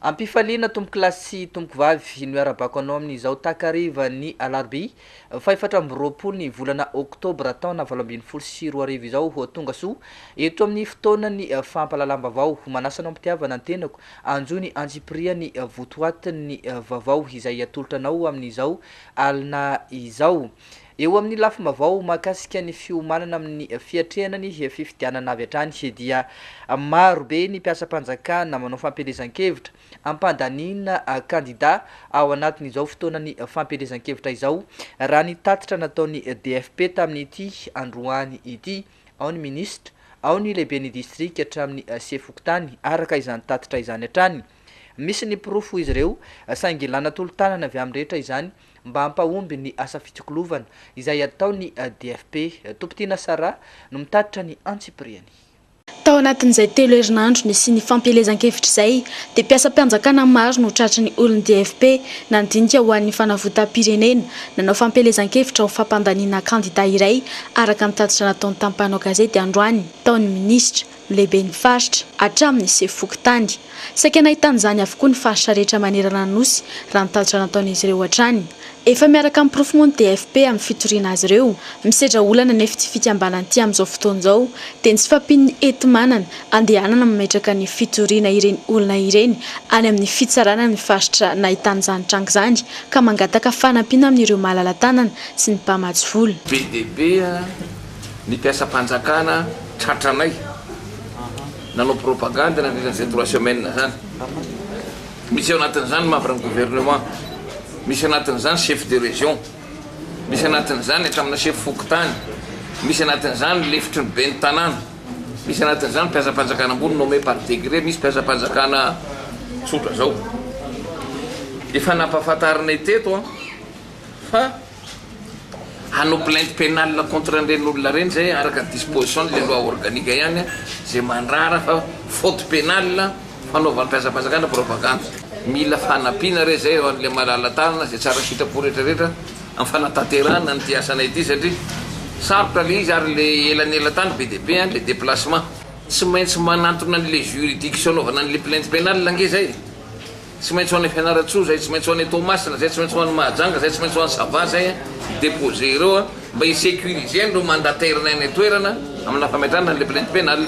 Ampifaliana tomboky lasy tomboky vavy no arabako anao amin'izao takariva ny alarobia faefatra amby roapolo ny volana oktobra taona 2024 izao ho tonga soa eto amin'ny fotoanany fampalalam-bavao manasanao mpitiavana ny tenako anjony anjipria ny votoatiny vavao izay atolotra anao amin'izao alina izao. Eo amin'ny lafim-bavao mahakasika ny fiomanana amin'ny fiatrehanany fifidianana avy hatrany dia maro be ny mpiasam-panjakana manao fampelezan-kevitra ampandanina kandida ao anatin'izao fotoanany fampelezan-kevitra izao raha ny tatitra nataony DFP tamin'ity androany ity, ao ny ministra, ao ny lehibe ny distrika hatramin'ny sefokotany araka izany tatitra izany hatrany. Misy ny pirofo izy ireo saingy ilana tolo-tanana avy amin'ny rehetra izany mba hampahomby ny asa fitsikolovana izay ataony DFP. Tompotiana Sara no mitatitra ny antsipriany. Tao anatin'izay telo herinandro nisy ny fampelezan-kevitra izay dia mpiasam-panjakana maro no tratry ny olon'ny DFP nandinika ho an'ny fanavotam-pirenena nanao fampelezan-kevitra ho fampandaniana kandida iray araka ny tatitra nataony tampanao gazety androany taon'ny ministra lehibe ny faritra hatramin'ny sefokotany. Saika nahitany izany avokoa ny faritra rehetra manerana ny nosy raha ny tatitra nataon'izy ireo hatrany. Efa miaraka amin'ny pirofo moa ny DFP amin'ny fitoriana azy ireo misedra olana nefa tsy fikambanan'ity amin'izao fotoana izao dia tsy fampin'ny enti-manana andehanana mametraka ny fitoriana ireny olona ireny any amin'ny fitsarana ny faritra nahitany izany tranga izany ka mangataka fanampiana amin'ireo mahalala-tanana sy ny mpamatsy vola. Be dia be ny mpiasam-panjakana tratranay nanao propagande nandrinan'izay 3 semaines zany. Misy ao anatin'izany membre ny gouvernement, misy anatin'izany chef de région, misy anatin'izany hatramina chef fokotany, misy anatin'izany lefitry ny be ny tanàna, misy anatin'izany mpiasam-panjakana ambony nommé par décret, misy mpiasam-panjakana tsotra zao. Efa nampahafantarinay teto fa hanao plainte pénale contre ireny olona reny zay araka disposition le loi organique ihany zay mandrara fa faute pénale fanaovan'ny mpiasam-panjakana propagande. Mila fanampiana re zay eo an'le malala-tanana zay tsara sitrapo rehetrarehetra amin'ny fanatanterahana ny tiasanay ity satria sarotra le izy ary le elanela tany be dia be le déplacement tsy maintsy manantona an'le juridiction anaovana an'le plainte pénale ange zay. Tsy maintsy ho an'ny fianaratsoa zay, tsy maintsy ho an'ny Tomasina zay, tsy maintsy ho an'ny Mahajanga zay, tsy maintsy ho an'ny Sava zay déposé ireo mba hisécuriser ireo mandatairana ny toerana amina fametrahana an'le plainte pénale.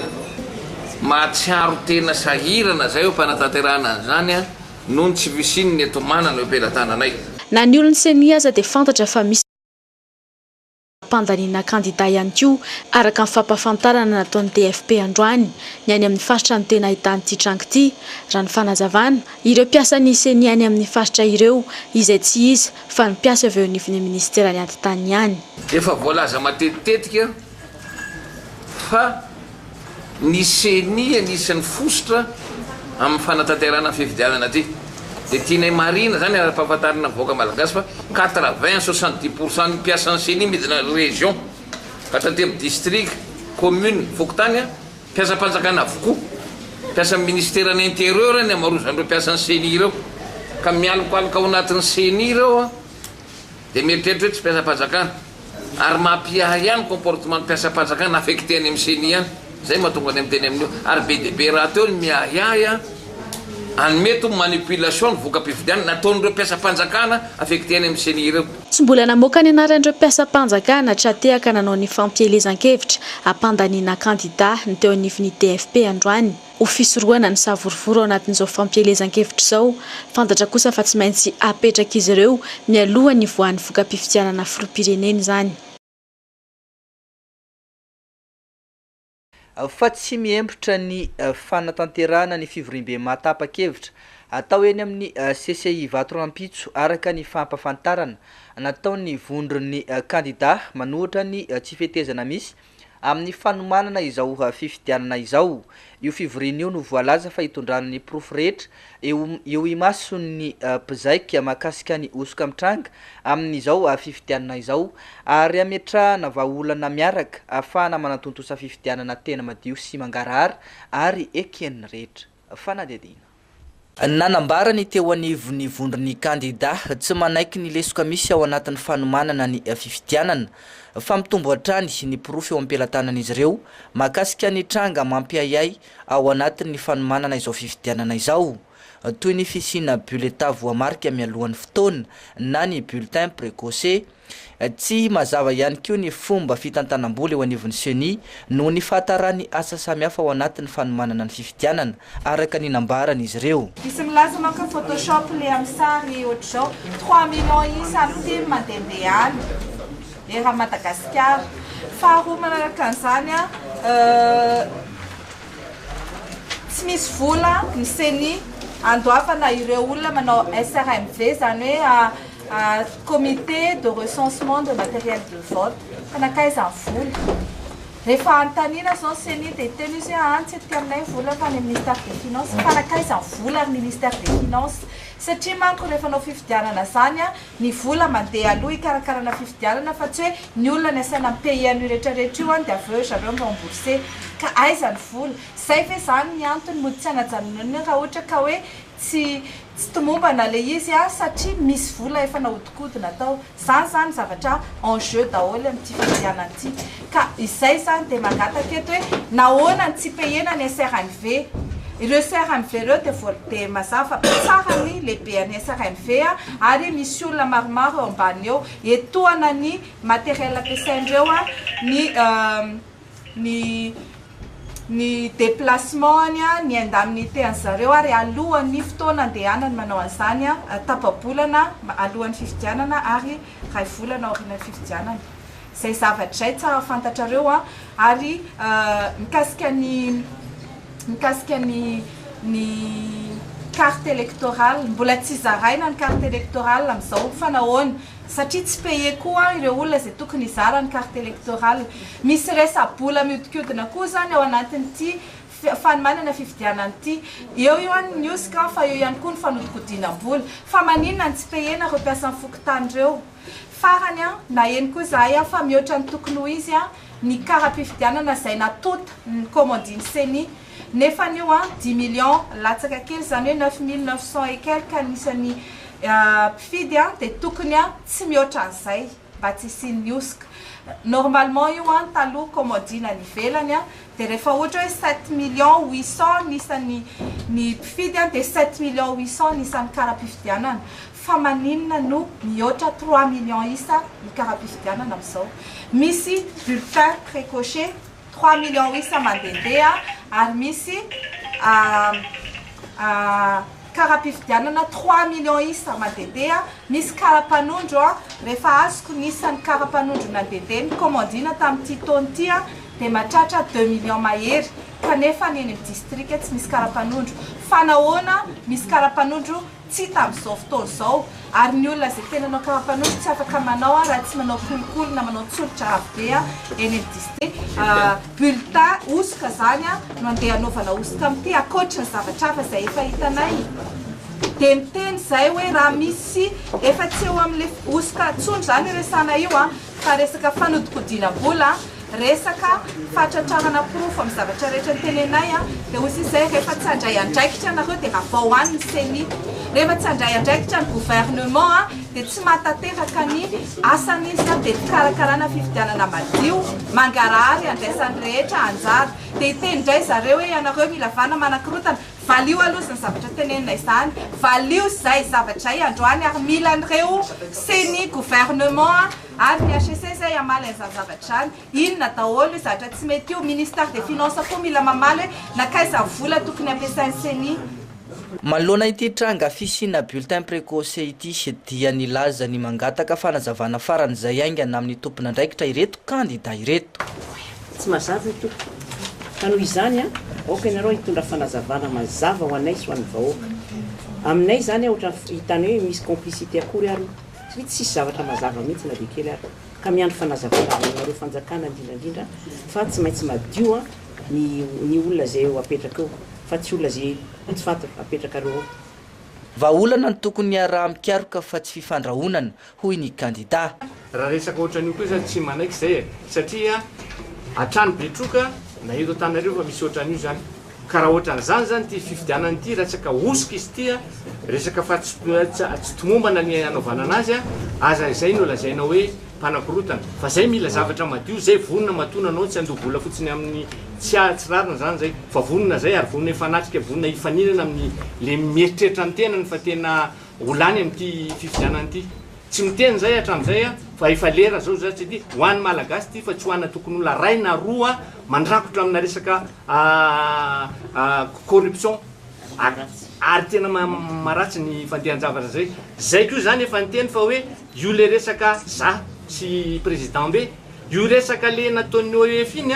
Mahatsiaro tena sahirana zay eo mpanatanterahana an'izany noho ny tsy visiny ny ento-manana eo am-pelantananay. Na ny olon'ny seny aza dia fantatra fa misy pandaniana kandida ihany koa araka ny fampahafantarana nataon'ny DFP androany ny any amin'ny faritra ny tena ahitany'ity tranga ity. Raha ny fanazavana ireo mpiasa ny seny any amin'ny faritra ireo izay tsy iza fa ny mpiasa avy eo anivon'ny ministera ny antintany ihany. Efa voalaza matetitetika fa ny seny anisan'ny fosotra amin'ny fanatanterahana fifidianana ty. Dia tianay marina zany ara-pahafantarana voaka malagasy fa 80-70% ny mpiasan'ny seny midina région ka tanteramy district commune fokotany mpiasam-panjakana avokoa, mpiasa ministère ny intérieur ny amarozan'ireo mpiasan'ny seny ireo ka mialokaloka ao anatin'ny seny ireo dia mieritreritra hoe tsy mpiasam-panjakana ary mampiahy ihany comportement ny mpiasam-panjakana affecté any amin'ny seny ihany. Zay mahatonga ny amin'ny teny amin'io ary be dia be raha teo ny miahiahy mety manipulation voka-pifidiana nataon'ireo mpiasam-panjakana affecté any amin'ny seny ireo. Tsy mbola namoaka ny anaran'ireo mpiasam-panjakana hatratehaka nanao ny fampielezan-kevitra hampandaniana kandida ny teo anivon'ny DFP androany. Ho fisorohana ny savorovory ao anatin'izao fampielezan-kevitra izao, fantatra kosa fa tsy maintsy apetraka izy ireo mialoha ny voan'ny voka-pifidianana filoham-pirenena izany. Fa tsy miembotra ny fanatanterahana ny fivorim-be mahatapa-kevitra atao eny amin'ny CCI Vato-Rampitso araka ny fampahafantarana nataony vondron'ny kandida manohatra ny tsy fetezana misy amin'ny fanomanana izao fifidianana izao. Io fivoriana io no voalaza fa hitondrano ny pirofo rehetra eo imason'ny mpizaika mahakasika ny osoka mitranga amin'izao fifidianana izao ary ametrahana vahaolana miaraka ahafahana manatontosa fifidianana tena madio sy mangarahara ary eken'ny rehetra fanadihadiana. Nanambarany teo anivon'ny vondron'ny kandida tsy manaiky ny lesoka misy ao anatin'ny fanomanana ny fifidianana fa mitombo hatrany ny pirofo eo am-pelantanan'izy ireo mahakasika ny tranga mampiayay ao anatin'ny fanomanana izao fifidianana izao. toy ny fisina bulletin voamarika mialohan'ny fotoana na ny bulletin précoce. Tsy mazava ihany koa ny fomba fitantanam-bola eo anivon'ny CENI no ny fahatarany asa samihafa ao anatin'ny fanomanana ny fifidianana araka ny nambarany izy ireo. Misy milaza manko Photoshop le amin'ny sary ohatr'izao 3 millions isany mandehandeha any le raha Madagasikara. Faharoa manaraka an'izany tsy misy vola ny CENI andoavana ireo olona manao SRMV zany hoe comité de recensement de matériel de vote fanakaiza vola rehefa antanina zao CENI dia teny izy antsy ety aminay vola fa ny ministère des finances fanakaiza vola ary ministère des finances satria manko rehefa anao fifidianana zany ny vola mandeha aloha ikarakarana fifidianana fa tsy hoe ny olona ny asaina amin'ny pays an'io rehetrarehetra io dia aveo zareo rembourser ka aiza ny vola zay fe zany ny antony mody tsy anajanonany raha ohatra ka hoe tsy tomombana le izy satria misy vola efa nahodinkodina tao zany zavatra enjeu daholo amin'ity fifidianana ity ka izay zany dia mangataka eto hoe nahoana ny tsy payena ny SRMV ireo SRMV ireo dia mazava tsara ny lehibe any SRMV ary misy olona maromaro eo ambany eo etoana ny matériel ampiasaindreo ny déplacement ny indemnité an'zareo ary alohan'ny fotoana andehanany manao an'izany tapabolana alohan'ny fifidianana ary ray volana aorian'ny fifidianana zay zavatra zay tsara fantatrareo ary mikasika ny carte électorale mbola tsy zaraina ny carte électorale amin'izao fa nahoana satria tsy paye koa ireo olona zay tokony izara ny carte électorale misy resa-bola miodikodina koa zany ao anatin'ity fanomanana fifidianana ity eo ihany ny osika fa eo ihany koa ny fanodikodinam-bola fa maninona ny tsy payena reo mpiasan'ny fokotanyreo farany na eny koa zahay fa mihoatra ny tokony ho izy ny kara-pifidianana zay natota ny commandiny CENI nefa n'io 10 millions latsaka kely zany hoe 9900 et quelque anisan'ny mpifidy dia tokony tsy mihoatra an'izay mba tsy isian'ny osika normalement io taloha commandina ny ivelany dia rehefa ohatra hoe 7 millions 800 nisan'ny mpifidy dia 7 millions 800 nisan'ny kara-pifidianana fa maninona no mihoatra 3 millions isa ny kara-pifidianana amin'izao misy bulletin précoce 3 millions isa mandehandeha ary misy kara-pifidianana 3 millions isa mandehandeha misy kara-panondro rehefa azoko nisan'ny kara-panondro nandehandeha ny commandina tamin'ity taona ity dia mahatratra 2 millions mahery kanefa ny eny amin'ny district tsy misy kara-panondro fa nahoana misy kara-panondro tsy tamin'izao fotoana izao ary ny olona zay tena manao kara-panondro tsy afaka manao raha tsy manao kolikoly na manao tsolotra avo be eny amin'ny district bulletin osika zany no andeha anaovana osika amin'ity akoatra ny zavatra hafa zay efa hitanay dia miteny zay hoe raha misy efa tsy eo amin'le osika tsony zany resana io fa resaka fanodikodinam-bola resaka fahatratrarana profo amin'ny zavatra rehetra ny tenenay dia ozy izay rehefa tsy handray andraikitra nareo dia raha vao hoan'ny CENI rehefa tsy handray andraikitra ny gouvernement dia tsy mahatateraka ny asany izy dia fikarakarana fifidianana madio mangarary andraisan'ny rehetra anjara dia iteny indray zareo hoe ianareo mila vana manankirotana valio aloha zany zavatra tenenina izany valio zay zavatra zay androany ary mila an'ireo CENI gouvernement ary ny HCC zay amaly an'izany zavatra zany inona daholo zavatra tsy mety io ministère des finances koa mila mamaly hoe nakaiza vola tokony ampiasain'ny CENI manoloana ity tranga fisina bulletin précoce ity sy dia nilaza ny mangataka fanazavana farany zay aingana amin'ny tompona andraikitra ireto kandida ireto tsy mazava ito ka noho izany oka ianareo hitondra fanazavana mazava ho anay sy ho an'ny vahoaka aminay zany ohatra hitany hoe misy complicité akory ary tsy tsisy zavatra mazava mihitsy na dia kely ary ka miandro fanazavana aminareo fanjakana indrindrandrindra fa tsy maintsy madio ny olona zay apetraka eo fa tsy olona zay tsy fantako apetraka reo vaolana ny tokony araha mikaroka fa tsy fifandrahonana hoy ny kandida raha resaka ohatran'io koa zany tsy manaiky zay satria atrano betroka na eto tanareo fa misy ohatran'io zany ka raha ohatran'izany zany ty fifidianana ity ratsaka osika izy ty resaka fa tsy tomombana ny anaovana anazy aza izay no lazaina hoe mpanakorotana fa zay mila zavatra madio zay vonona matona anao tsy andovola fotsiny amin'ny tsirarina zany zay fa vonona zay ary vonona ifanatrika vonona ifaninana amin'ny le mieritreritra ny tenany fa tena olany amin'ity fifidianana ity tsy miteny zay hatramin'izay fa efa lera zao zatsy ity hoan'ny malagasy ity fa tsy hoanna tokony olona ray na roa mandrakotra amina resaka corruption ary tena maratsy ny fandehan-javatra zay koa zany efa niteny fa hoe io le resaka za sy président be io resaka le nataon'ny OEF iny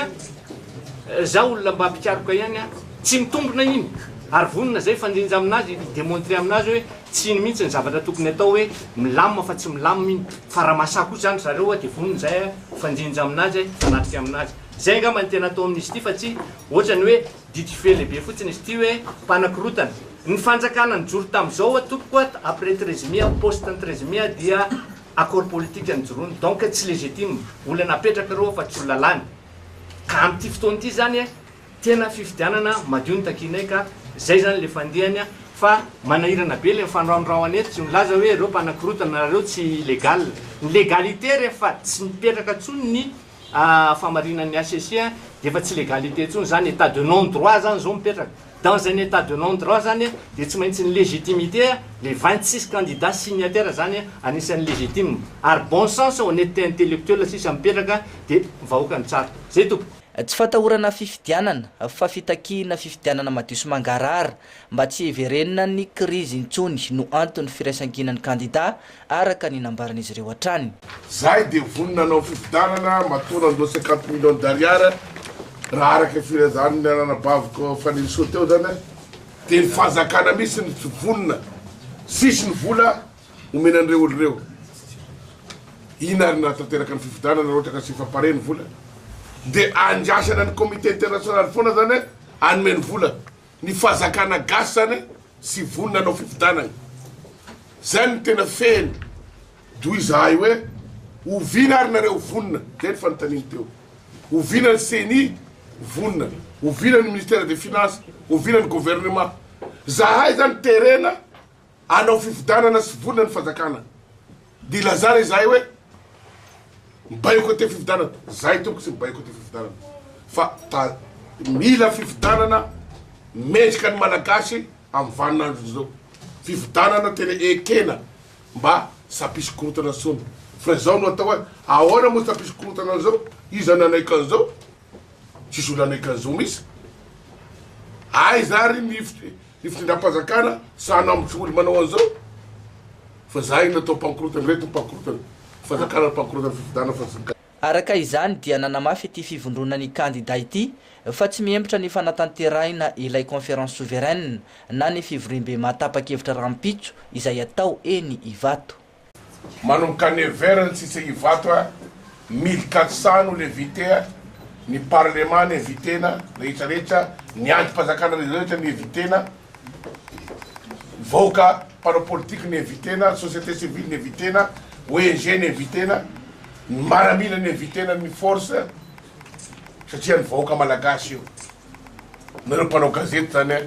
za olona mba mpikaroka ihany tsy mitombona iny ary vonona zay fandinja aminazy démontrer aminazy hoe tsy iny mihitsy ny zavatra tokony atao hoe milamina fa tsy milamina iny fa raha masaha koa zany zareo de vonona zay fandinja aminazy fanatrika aminazy zay angamba ny tena atao amin'izy ity fa tsy ohatrany hoe dity fe lehibe fotsiny izy ity hoe mpanakorotana ny fanjakana ny joro tam'izao tompoko après 13 mai poste 13 mai dia accord politique ny jorony donc tsy légitime olona napetraka reo fa tsy olona lany ka amin'ity fotoana ity zany tena fifidianana madio ny takinay ka zay zany le fandehany fa manahirana be le mifandroandraoany eto tsy milaza hoe reo mpanakorotana nareo tsy légal ny légalité rehefa tsy mipetraka tsony ny famarinan'ny ACC de fa tsy légalité tsony zany état de non droit zany zao mipetraka dans un état de non droit zany de tsy maintsy ny légitimité les 26 candidats signataires zany anisan'ny légitime ary bon sens honnêteté intellectuelle sisa mipetraka de vahoaka ny tsara zay tompo tsy fatahorana fifidianana fa fitakina fifidianana madio sy mangarara mba tsy heverenina ny krizy intsony no antony firaisankinan'ny candidat araka ny nambaran'izy ireo hatrany zay de vonona anao fifidianana matona andro 50 millions d'ariary raha araka firazany ny ananabaviko faniriso teo zany de ny fahazakana misy ny vonona sisy ny vola omenan'ireo oloreo iny ary natateraka ny fifidianana ohatra ka sifapare ny vola de andrasana ny comité international foana zany anome ny vola ny fahazakana gasy zany sy vonona anao fifidianana zay ny tena feny doy zahay hoe ovina ary nareo vonona zay ny fanotaniny teo ovina ny CENI vonona ovina ny ministère des finances ovina ny gouvernement zahay zany terena anao fifidianana sy vonona ny fahazakana de lazara zahay hoe mbaio côté fifidianana zay tomko sy mbaio côté fifidianana fa mila fifidianana mendrika ny malagasy amin'ny vaninandro zao fifidianana tena ekena mba sapisy korotana sony fa zao no atao hoe ahoana moa sapisy korotana zao izy ananaika an'izao tsisy olo anaika an'izao misy ay zary ny fitindram-pahazakana sanambotry olo manao an'izao fa zay natao mpankorotana reto mpankorotana fahazakana mpankorotana fifidianana fa araka izany dia nanamafy ity fivondronan'ny candidat ity fa tsy miembotra ny fanatanterahina ilay conférence souveraine na ny fivoriam-be matapa-kevitra rampitso izay atao eny Ivato manomboka ny verany tsisy Ivato 1400 no lévité ny parlement ny évitena rehetrarehetra ny antim-pahazakana rehetrarehetra ny évitena vahoaka mpanao politique ny évitena société civile ny évitena ONG ny évitena ny maramila ny évitena ny force satria ny vahoaka malagasy io nareo mpanao gazety zany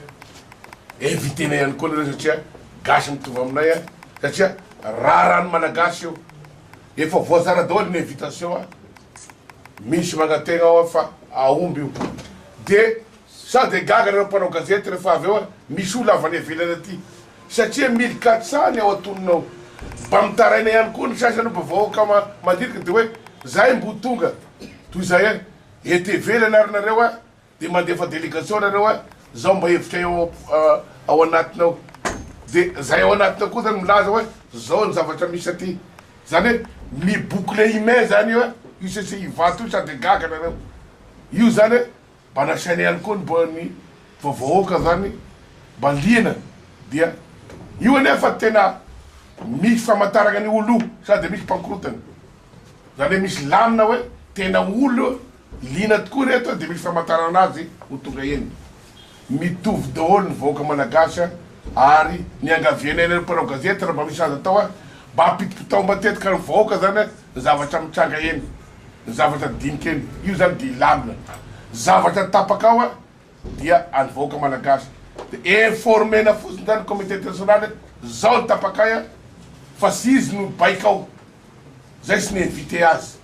évitena ihany koa nareo satria gasy mitovy aminay satria raharano malagasy io efa voazara daholo ny invitation misy magnategna ao fa aomby io de sady gaga nareo mpanao gazety rehefa avy eo misy olo avany avelany aty satria 1400 ny ao atononao mba mitaraina ihany koa ny sasany mba vahoaka mandirika de hoe zay mbo tonga toy zay ety velany ary nareo de mandefa délégation nareo zao mba hevitra ao anatinao de zay ao anatinao koa zany milaza hoe zao ny zavatra misy aty zany hoe miboucle humain zany io io sese Ivato io sady gaga nareo io zany hoe mba nasainy ihany koa mba ny vavahoaka zany mba liana dia io anefa tena misy famantarana ny olo sady misy mpankorotana zany hoe misy lamina hoe tena olo liana tokoa reto de misy famantarana azy ho tonga eny mitovy daholo ny vahoaka malagasy ary ny angavianay mpanao gazety raha mba misy azy atao mba apitipitao matetika ny vahoaka zany zavatra mitranga eny ny zavatra dinika eny io zany de lamina zavatra tapaka ao dia any vahoaka malagasy de informena fotsiny zany comité international zao ny tapaka fa sy izy no baika ao zay sy niinvité azy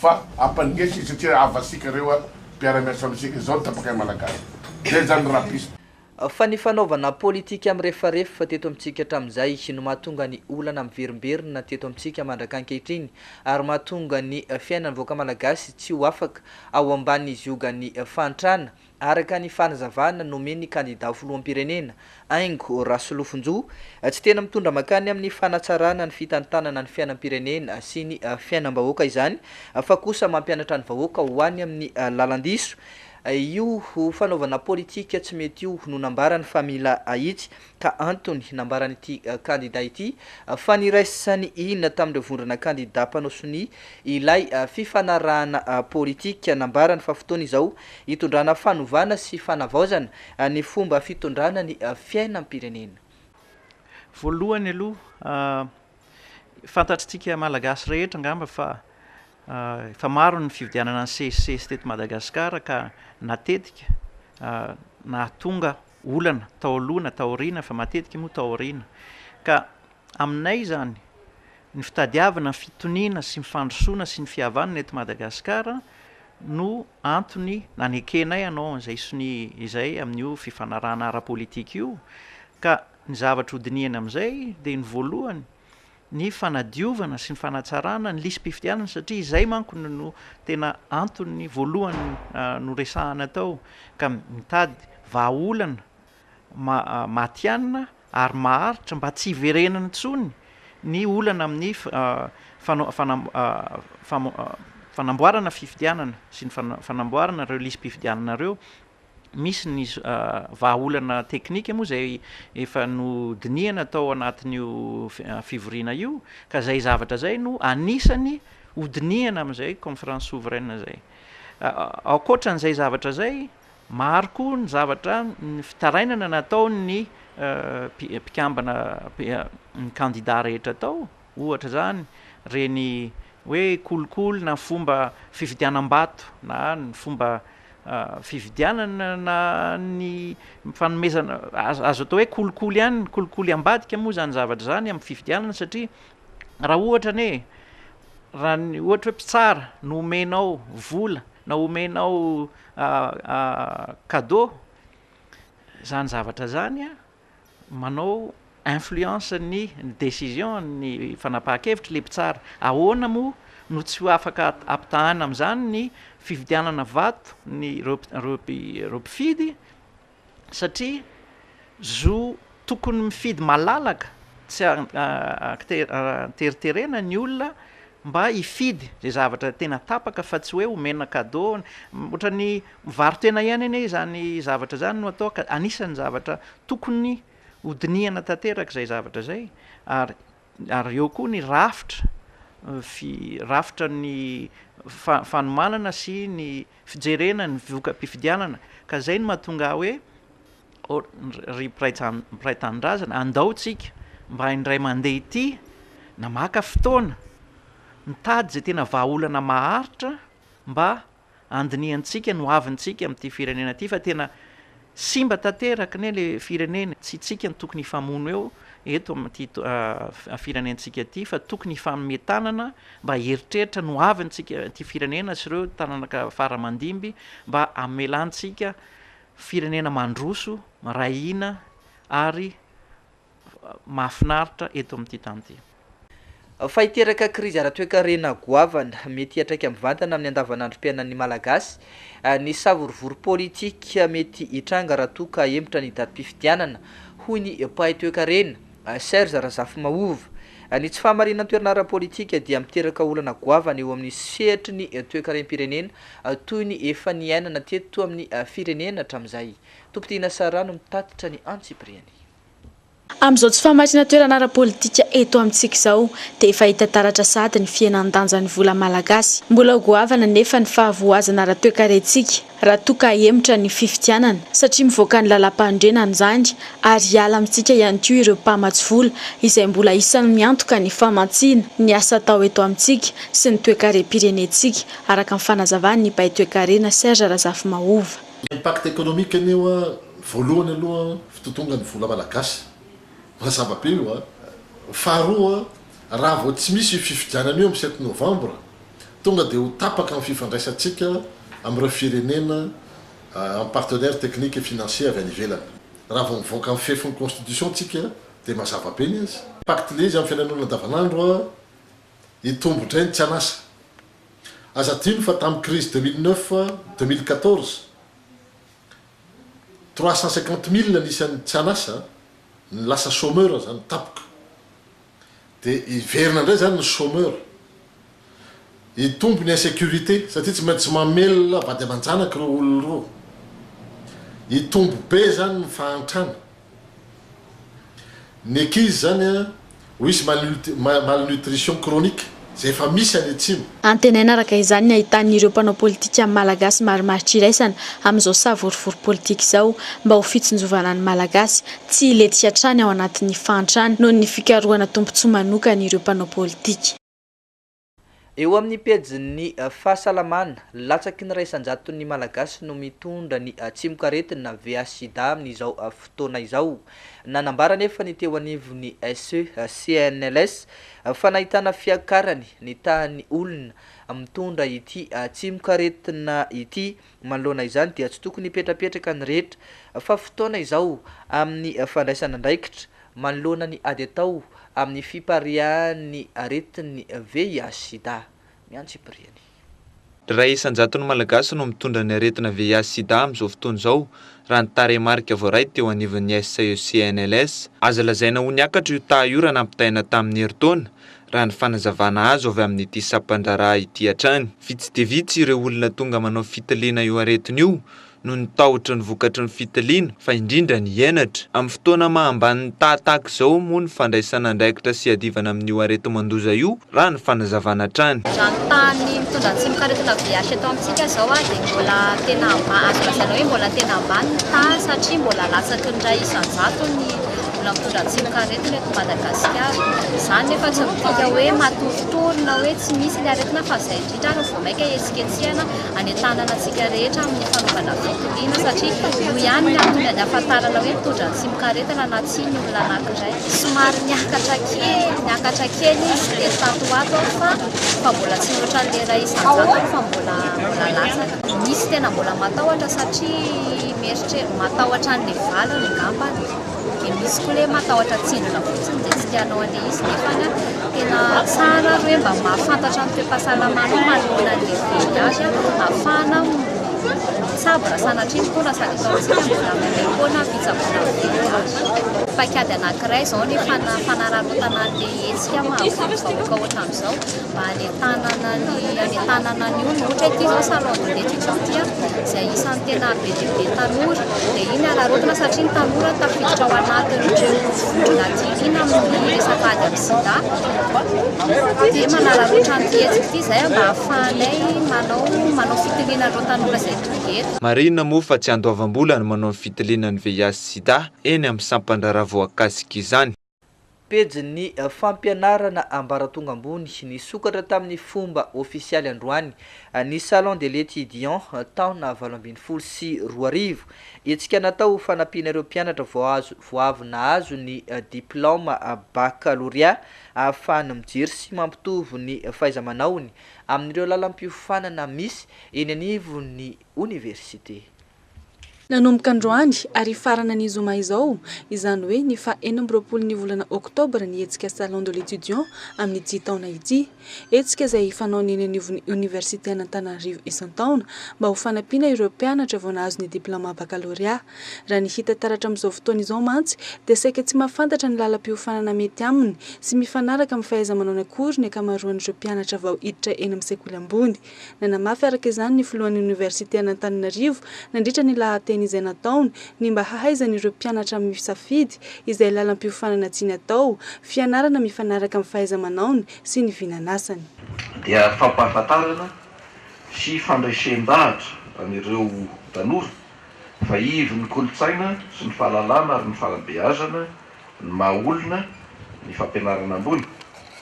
fa ampangesy izy satria avasika reo a mpiara-miasa amitsika zao tapakay malagasy zay zany rapiste fa ny fanaovana politika amin'ny rehefarehefa teto amintsika hatramin'izay no mahatonga ny olana miverimberina teto amintsika mandraka ankehitriny ary mahatonga ny fiainany voaka malagasy tsy ho afaka ao ambanin'izy ioga ny fantrana araka ny fanazavana nomeny candidat filoham-pirenena aingo Rasolofonjo tsy tena mitondra makany amin'ny fanatsarana ny fitantanana ny fiainam-pirenena sy ny fiainam-bahoaka izany fa kosa mampianatra ny vahoaka ho any amin'ny lalandiso io fanaovana politika tsy mety io no nambarany famila ahitsy ka antony nambarany ity candidat ity fa niraisany inona tamin'ireo vondrana candidat mpanosony ilay fifanarahana politika nambarany fa fotoana izao hitondrana fanovana sy fanavaozana ny fomba fitondrana ny fiainam-pirenena. Voalohany aloha fantatritsika malagasy rehetra angamba fa maro ny fividianana ny sesisesy teto Madagasikara ka natetika na tonga olana tao aloha na tao aoriana fa matetika moa tao aoriana ka aminay zany ny fitadiavana ny fitoniana sy ny fandrosoana sy ny fihavanana eto Madagasikara no antony nanekenay anao izay sony izay amin'io fifanarahana ara-politika io ka ny zavatra hodiniana amin'izay dia ny voalohany ny fanadiovana sy ny fanatsarana ny lisy-pifidianana satria izay manko no tena antony voalohany no resahana tao ka mitady vahaolana matianina ary maharitra mba tsy hiverenana intsony ny olana amin'ny fanamboarana fifidianana sy ny fanamboarana ireo lisy-pifidianana ireo misy ny vahaolana teknika moa zay efa no diniana tao anatin'io fivoriana io ka zay zavatra zay no anisany hodiniana amin'izay conférence souveraine zay ankoatran'izay zavatra zay maro koa ny zavatra ny fitarainana natao ny mpikambana ny candidat rehetra tao ohatra zany reny hoe kolokolo na fomba fifidianam-bato na ny fomba fividianana na ny fanomezana azo atao hoe kolokolo ihany kolokolo ambadika moa zany zavatra zany amin'ny fividianana satria raha ohatra ne raha ny ohatra hoe mpitsara no omenao vola na omenao cadeau zany zavatra zany manao influence ny décision ny fanapahan-kevitra le mpitsara ahoana moa no tsy ho afaka ampitahana amin'izany ny fividianana vato ny reo mpifidy satria zo tokony mifidy malalaka tsy teriterena ny olona mba hifidy zay zavatra tena tapaka fa tsy hoe omena cadeau ohatra ny mivaro tena ihany ane zany zavatra zany no atao ka anisan'ny zavatra tokony hodiniana tanteraka zay zavatra zay ary eo koa ny rafitra rafitra ny fanomanana sy ny fijerena ny voka-pifidianana ka zay no mahatonga hoe ry mpiray tanindrazana andao tsika mba indray mandeha ity na maka fotoana mitady zay tena vahaolana maharitra mba andiniantsika no avintsika amin'ity firenena ity fa tena simba tanteraka ne le firenena tsy tsika ny tokony hifamono eo eto amin'ity firenentsika ity fa tokony hifanometanana mba heritreritra no avintsika ty firenena sy ireo tananaka faramandimby mba amelantsika firenena mandroso rahina ary mahafinaritra eto amin'ity tany ity. Fa hiteraka krizy ara-toekarena goavana mety hiatraika mivantana amin'ny andavanandrom-piainan'ny malagasy ny savorovory politika mety hitranga raha toa ka hemitra ny datim-pifidianana hoy ny mpahay toekarena Serge Razafimahova ny tsy fahamarinana toerana ara-politika dia miteraka olana goavana eo amin'ny sehatry ny toekarem-pirenena toy ny efa niainana teto amin'ny firenena hatramin'izay. Tompotina Sarano mitatitra ny Antsipriany. Amin'izao tsy fahamarinana toerana ara-politika eto amintsika izao dia efa hita taratra sady ny fiainan-danjan'ny vola malagasy. Mbola goavana nefa ny fahavoazana ara-toekarentsika raha toa ka hemitra ny fifidianana satria mivoaka ny lalam-pandrenana izany ary hiala amintsika ihany koa ireo mpamatsy vola izay mbola isan'ny miantoka ny famantsiana ny asa atao eto amintsika sy ny toekarem-pirenentsika araka ny fanazavany ny mpahay toekarena Serge Razafimahova. Impact économique newa voalohany aloha fitotongan'ny vola malagasy mazava-pelo faharoa raha vao tsy misy fifidianana io am 7 novembre tonga dia ho tapaka amin'ny fifandraisantsika amin'ireo firenena en partenaire technique et financier avy any ivelany raha vao mivoaka amin'ny fefin'ny constitution tsika dia mazava be ny izy pacte le izy amin'ny fiainan'olona andavanandro a hitombotrany tsy anasa aza tino fa tamin'ny crise 2009 2014 350 000 anisan'ny tsy anasa ny lasa chômeur zany tapoka dia hiverina indray zany ny chômeur hitombo ny insécurité satria tsy maintsy mamelona vady aman-janaka ireo olona reo hitombo be zany ny fahantrana ny ankizy zany a ho isy malnutrition chronique zay efa misy any atsimo antenaina araka izany ny ahitan'ireo mpanao politika malagasy marimaritra iraisana amin'izao savorivory politika izao mba ho fitsinjovana ny malagasy tsy ilety hatrany ao anatin'ny fahantrany noho ny fikarohana tombontsoa manokana ireo mpanao politika. Eo amin'ny pejy fahasalamana latsaky ny raisan-jaton'ny malagasy no mitondra ny tsimokaretina VIH sida amin'izao fotoana izao. Nanambara nefa ny teo anivon'ny CNLS fa nahitana fiakarany ny tahan'ny olona mitondra ity tsimokaretina ity manoloana izany dia tsy tokony hipetrapetraka ny rehetra fa fotoana izao amin'ny fandraisana andraikitra manoloana ny ady atao amin'ny fiparian'ny aretin'ny VIH sida. Miantso ipiriany. Raisan-jaton'ny malagasy no mitondra ny aretina VIH sida amin'izao fotoana izao raha ny taremarika voaray teo anivon'ny CNLS. Aza lazaina ho niakatra io taha io raha nampitaina tamin'ny herintaona raha ny fanazavana azo avy amin'ity sampandraraha ity hatrany. Vitsy dia vitsy ireo olona tonga manao fitaliana io aretina io no nitahotra ny vokatry ny fitaliana fa indrindra ny henatra amin'ny fotoana mahambany tahataka izao moa ny fandraisana andraikitra sy adivana amin'io arety mandoza io raha ny fanazavana hatrany. Tany mitondra ny tsimokaretina VIH eto amintsika izao dia mbola tena azo lazaina hoe mbola tena ambany ny taha satria mbola latsaky ny ray isan-jato ny olona mitondra ny tsimokaretina eto Madagasikara. Izany nefa tsy midika hoe matoritory na hoe tsy misy ny aretina fa izay indrindra no vao maika hietsiketsehana anentanana antsika rehetra amin'ny fanaovana fitiliana satria io ihany ny antony ny ahafantarana hoe mitondra ny tsimokaretina na tsy ny olona anankiray. Somary niakatra kely izy dia tatoato fa mbola tsy loatra le ray isan-jato fa mbola latsaka. Misy tena mbola matahotra satria meritre matahotra an'le valany ngambany. Dia misy koa le matahotra tsindrona fotsiny dia tsy tianao an'le izy nefa tena tsara hoe mba mahafantatra ny toe-pahasalamana manoloana an'le VIH ahafahana sabra sanatria mitondra sady atao antsika mbola mamekoana fitsaboana VIH. Paikady anankiray izao ny fanararotana an'le hetsika mahavahoaka ohatra amin'izao mba anentanana ny olona ohatra ity izao salon de l'étudiant izay isan'ny tena be dia be tanora dia iny ararotana satria ny tanora tafiditra ao anatin'ireo vondrona tirina amin'ny resaka ady amin'ny sida dia manararotana ny hetsika ity izay mba ahafahanay manao fitiliana ireo tanora izay tonga eto. Marina moa fa tsy andoavam-bola ny manao ny fitiliana ny VIH sida eny amin'ny sampandraraha voakasika izany. Pejy ny fampianarana ambaratonga ambony ny sokatra tamin'ny fomba ofisialy androany ny salon de l'étudiant taona 2024 etsika natao fanampiana ireo mpianatra vao avy nahazo ny diplôma baccalauréat ahafahana mijery sy mampitovy ny fahaiza-manaony amin'ireo lalam-piofanana misy eny anivon'ny université. Nanomboka androany ary farana ny zoma izao izany hoe ny fa 24 ny volana oktobra ny etsika salon de l'étudiant amin'ny 10 taona ity etsika izay fanao ny anivon'ny université Antananarivo isan-taona mba ho fanampiana ireo mpianatra vao nahazo ny diplôma baccalauréat. Raha ny hita taratra amin'izao fotoana izao mantsy dia saika tsy mahafantatra ny lalam-piofanana mety aminy sy mifanaraka amin'ny fahaiza-manao ny akory ny akamaroan'ireo mpianatra vao hiditra eny amin'ny sekoly ambony. Nanamafy araka izany ny filohan'ny université Antananarivo nandritra ny lahateny izay nataony ny mba hahaizan'ireo mpianatra misafidy izay lalam-piofanana tiany atao fianarana mifanaraka amin'ny fahaiza-manaony sy ny vinanasany. Dia fampahafantarana sy fandraisem-bahatra amin'ireo tanora fa ivy ny kolontsaina sy ny fahalalana ary ny fanabeazana ny maha-olona ny fampianarana ambony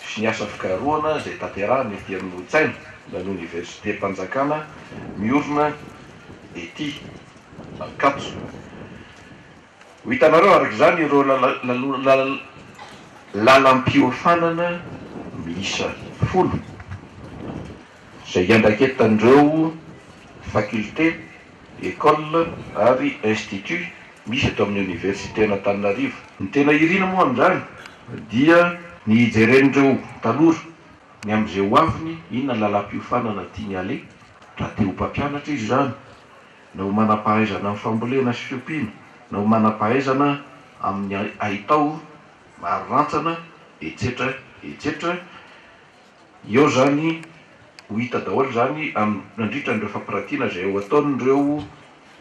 sy ny asa fikarohana izay tanterahany ety amin'ny Nohitsaina na ny université Mpanjakana miorina ety Ankatso. Ho hitanareo araka izany ireo lalam-piofanana miisa 10 izay iandraketan'ireo faculté école ary institut misy eto amin'ny université n'Antananarivo. Ny tena irina moa amin'izany dia ny ijeren'ireo tanora ny amin'izay ho aviny inona lalam-piofanana tiany ale raha te ho mpampianatra izy zany, na ho manam-pahaizana amin'ny fambolena sy fiompiana, na ho manam-pahaizana amin'ny haitao marorantsana etsetra etsetra. Eo zany ho hita daholo zany nandritra n'ireo fampiratiana izay ho ataon'ireo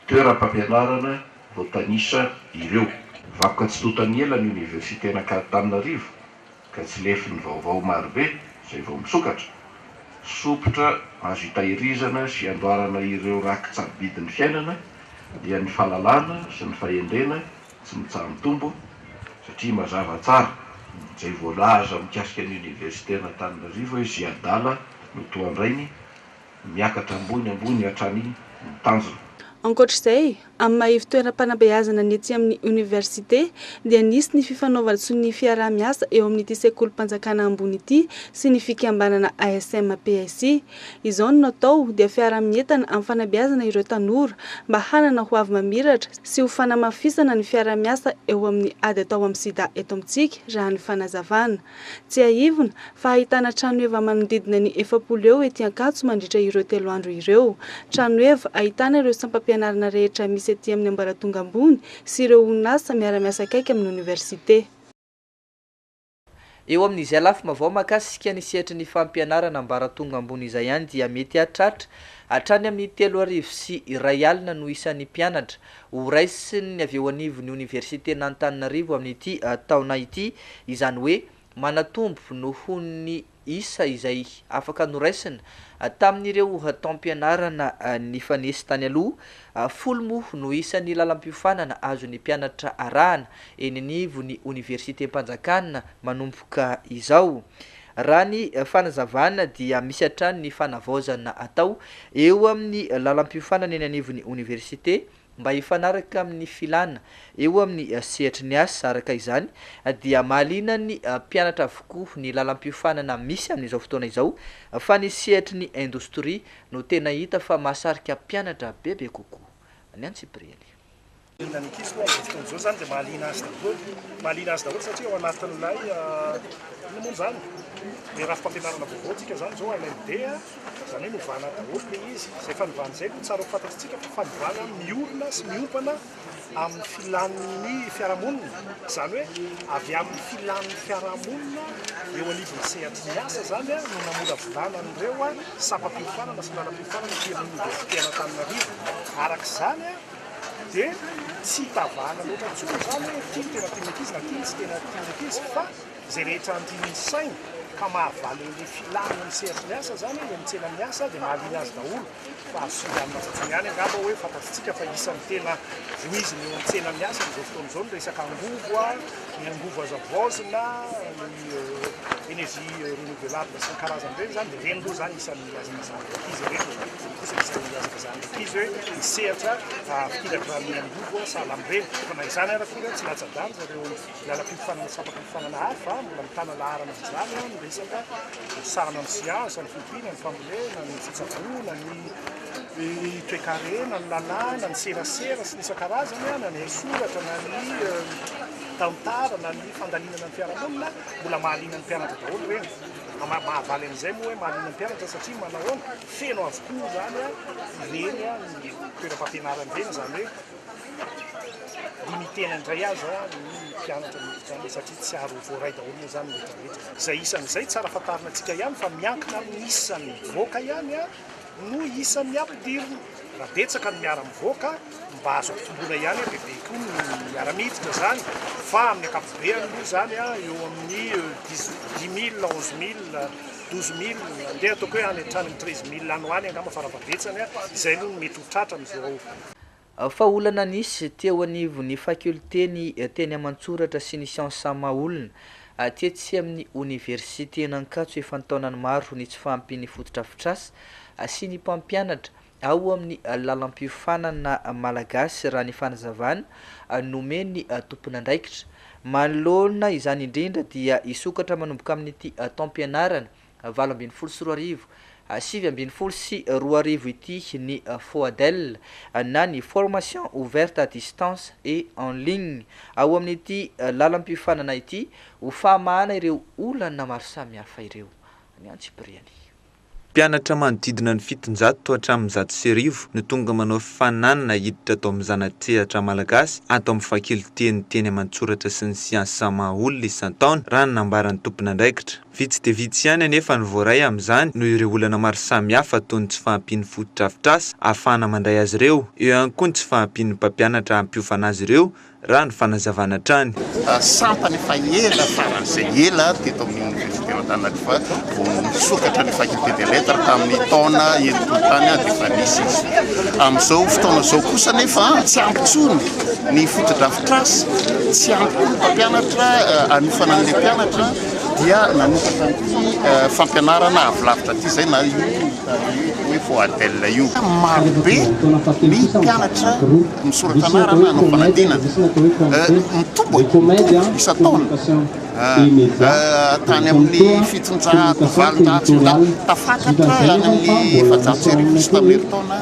toeram-pampianarana vao tanisa ireo. Vakoka tsy totany ela ny université n'Antananarivo ka tsy lefiny vaovao marobe izay vao misokatra sopotra azo hitahirizana sy andoarana ireo rakitsabidin'ny fiainana dia ny fahalalana sy ny fahendrena tsy mitsaha-mitombo satria mazava tsara izay voalaza mikasika ny université n'Antananarivo izy adala no toandrainy miakatra ambony hatrany mitanjona. Ankoatr'izay, amin'ny maha-ivy toeram-panabeazana ny ety amin'ny université dia nisy ny fifanaovana sy ny fiarah-miasa eo amin'ity sekolim-panjakana ambony ity sy ny fikambanana ASM PSI. Izao no natao dia fiarah-mientana amin'ny fanabeazana ireo tanora mba hanana ho avy mamiratra sy ho fanamafisana ny fiarah-miasa eo amin'ny ady atao amin'ny sida eto amintsika raha ny fanazavana. Tsy aivona fa ahitana tranoeva manodidina ny 700 eo ety Ankatso mandritra ireo 3 andro ireo. Tranoeva ahitana ireo sampam-pianarana rehetra misy ety amin'ny ambaratonga ambony sy ireo orinasa miara-miasa akaiky amin'ny université. Eo amin'izay lafy mavao mahakasika ny sehatry ny fampianarana ambaratonga ambony izay ihany dia mety hatratra hatrany amin'ny 3 sy 2 alina no isan'ny mpianatra ho raisiny avy eo anivon'ny université n'Antananarivo amin'ity taona ity, izany hoe manatombo noho ny isa izay afaka noraisina tamin'ireo taom-pianarana ny fanesy tany aloha. 10 moa no isan'ny lalam-piofanana azo ny mpianatra arahana eny anivon'ny université Mpanjakana manomboka izao. Raha ny fanazavana dia misy hatrany ny fanavaozana atao eo amin'ny lalam-piofanana eny anivon'ny université mba hifanaraka amin'ny filana eo amin'ny sehatry ny asa. Araka izany dia mahaliana ny mpianatra avokoa ny lalam-piofanana misy amin'izao fotoana izao fa ny sehatry ny indostria no tena hita fa mahasarika mpianatra bebe kokoa. Ny Antsipriely. Nankizy moa amin'izao fotoana izao zany dia mahaliana azy daholo satria ao anatin'ilay moa zany le raha fampianarana vaovao tsika zany zao LMD zany hoe novana daholo le izy. Izay fanovana izay no tsara ho fantatsika fa fanovana miorina sy miompana amin'ny filan'ny fiarahamonina, izany hoe avy amin'ny filan'ny fiarahamonina eo anivon'ny sehatry ny asa zany no namora volana an'ireo sampam-piofanana sy lalam-piofanana ety amin'ny université n'Antananarivo. Arak'izany dia tsy hitavana loatra intsony zany hoe ity tena tian'ankizy na ity tsy tena tian'ankizy fa izay rehetra andininy saina ka mahavaly le filana amin'ny sehatry ny asa zany le mitsena ny asa dia mahaliana azy daholo. Fa azoanina fotsiny ihany angamba hoe fantatsika fa isan'ny tena voiziny eo mitsena ny asa izao fotoana izao ny resaka angovo, ny angovo azavaozina, ny énergie renouvelable sy ny karazany ireny zany dia reny aloha zany isan'ny azakazany ankizy ireny. Kosa isan'ny azakazany ankizy hoe misehatra fikiratra ny angovo sahala amin'ireny. Fa na izany ara koa tsy latsa-danja ireo lalam-piofanana sampam-piofanana hafa mbola mitana laharana izany ny resaka sarana amin'ny siansa, ny fiompiana, ny fambolena, ny fitsaboana, ny toe-karena, ny lalàna, ny serasera sy ny isan-karazany, na ny soratra, na ny tantara, na ny fandalinana ny fiarahamonina mbola mahaliana ny mpianatra daholo ireny. Mahavaly amin'izay moa hoe mahaliana ny mpianatra satria manao feno avokoa zany ireny ny toeram-pampianarana ireny, zany hoe limitena indray azy ny mpianatra zany satria tsy aro voaray daholo moa zany rehetrarehetra. Izay isan'izay tsara fantarina antsika ihany fa miankina amin'ny isan'ny voaka ihany no isan'ny ampidirina. Raha betsaka ny miara-mivoaka mba azo ampitomboana ihany bebe koa ny miara-miditra zany, fa amin'ny akapobeany moa zany eo amin'ny 10 000, 11 000, 12 000 andeha ataoko hoe any hatrany 13 000 any ho any angamba fara-pabetsany izay no mety ho tratra amin'izao. Fa olana nisy teo anivon'ny faculté ny teny amantsoratra sy ny siansa maolona tetsy amin'ny université n'Ankatso efa ny taonany maro ny tsy fampiny fototra-fitrasa sy ny mpampianatra ao amin'ny lalam-piofanana malagasy raha ny fanazavana nomeny tompony andraikitra manoloana izany indrindra dia isokatra manomboka amin'ity taom-pianarana 7 sy 2 ity ny FOADEL na ny formation ouverte à distance et en ligne ao amin'ity lalam-pifanana ity ho fahamahana ireo olana maro samihafa ireo ny antsipriany. Mpianatra manodidina ny 700 hatramin'ny 100 no tonga manao fifaninanana hiditra atao amin'ny zanatsehatra malagasy atao amin'ny fakiliteny teny amantsoratra sy ny siansa mahaolona isan-taona raha ny nambaran'ny tompon'andraikitra. Vitsy dia vitsy ihany anefa ny voaray amin'izany no ireo olana maro samihafa toy ny tsy fahampian'ny fotodrafitrasa ahafahana mandray azy ireo, eo ihany koa ny tsy fahampian'ny mpampianatra hampiofana azy ireo raha ny fanazavana trany. Sampany efa ela faran'izay ela teto amin'ny université Antananarivo fa vao nisokatra ny faculté des lettres tamin'ny taona enitotany dia efa nisy izy. Amin'izao fotoana izao kosa nefa tsy ampy intsony ny fotodrafitrasa, tsy ampy koa ny mpampianatra hanofana an'ilay mpianatra dia nanomboka an'ity fampianarana avilavitra ity zay na io hoe FOADEL io. Marobe ny mpianatra misoratra anarana hanao fanadinana mitombo isan-taona tany amin'ny 700 tafakatra any amin'ny 700 sy tamin'ny taona.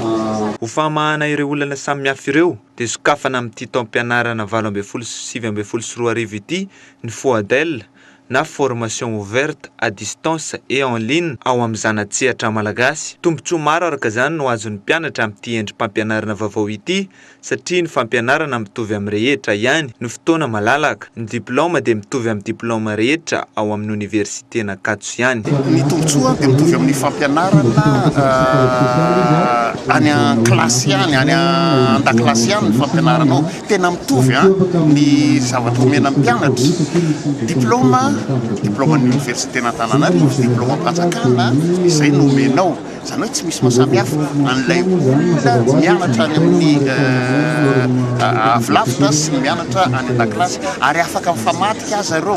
Ho famahana ireo olana samihafa ireo dia sokafana amin'ity taom-pianarana 7 sy 2 ity ny FOADEL na formation ouverte à distance et en ligne ao amin'ny zanatsehatra malagasy. Tombontsoa maro araka izany no azon'ny mpianatra amin'ity endrim-pampianarana vaovao ity satria ny fampianarana mitovy amin'ny rehetra ihany no fotoana malalaka. Ny diplôma dia mitovy amin'ny diplôma rehetra ao amin'ny université n'Ankatso ihany. Ny tombontsoa dia mitovy amin'ny fampianarana any an-klasy ihany, any an-dakilasy ihany ny fampianaranao. Tena mitovy ny zavatra omena mpianatra. Diplôma ny université n'Antananarivo, diplôma mpanjakana izay no omenao. Zany hoe tsy misy mahasamihafa an'ilay olona mianatra any amin'ny avilavitra sy ny mianatra any an-dakilasy ary afaka mifamadika azy ireo.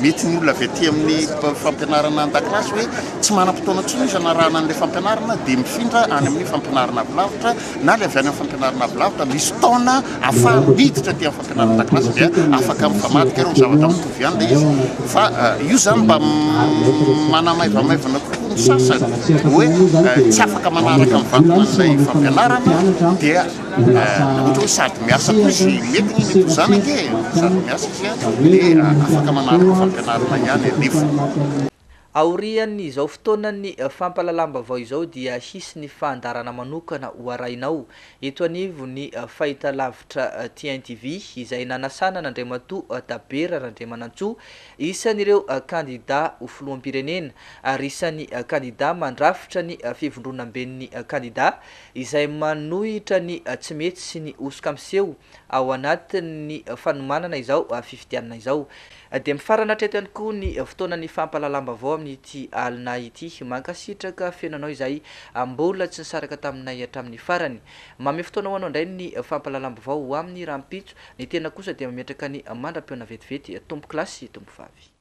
Mety ny olona avy aty amin'ny fampianarana an-dakilasy hoe tsy manam-potoana intsony izy hanarahana an'ilay fampianarana dia mifindra any amin'ny fampianarana avilavitra na ilay avy any amin'ny fampianarana avilavitra misy taona ahafahany miditra aty amin'ny fampianarana an-dakilasy dia afaka mifamadika ireo zavatra mitovy ihany ilay izy. Fa io zany mba manamaivamaivana kokoa ny sasany hoe tsy afaka manaraka mivantana an'ilay fampianarana dia ohatra hoe sady miasa koa izy mety ny mety zany ake sady miasa izy dia afaka manaraka fampianarana ihany nefa. Aorian'ny izao fotoanany fampalalam-baovao izao dia hisy ny fandarana manokana ho arainao eto anivo ny fahitalavitra TNTV izay nanasana n'Andriamatoa Dabera Randriamanantsoa isan'ireo kandida ho filoham-pirenena ary isan'ny kandida mandrafitra ny fivondronam-ben'ny kandida izay manohitra ny tsy mety sy ny osoka miseho ao anatin'ny fanomanana izao fifidianana izao. Dia mifarana hatreto ihany koa ny fotoanany fampalalam-baovao amin'ity alina ity mankasitraka fiainanao izay mbola tsy nisaraka taminay hatramin'ny farany. Mamy fotoana ho anao indray ny fampalalam-baovao ho amin'ny rahampitso, ny tena kosa dia mametraka ny mandram-peona vetivety tompo klasy tompo vavy.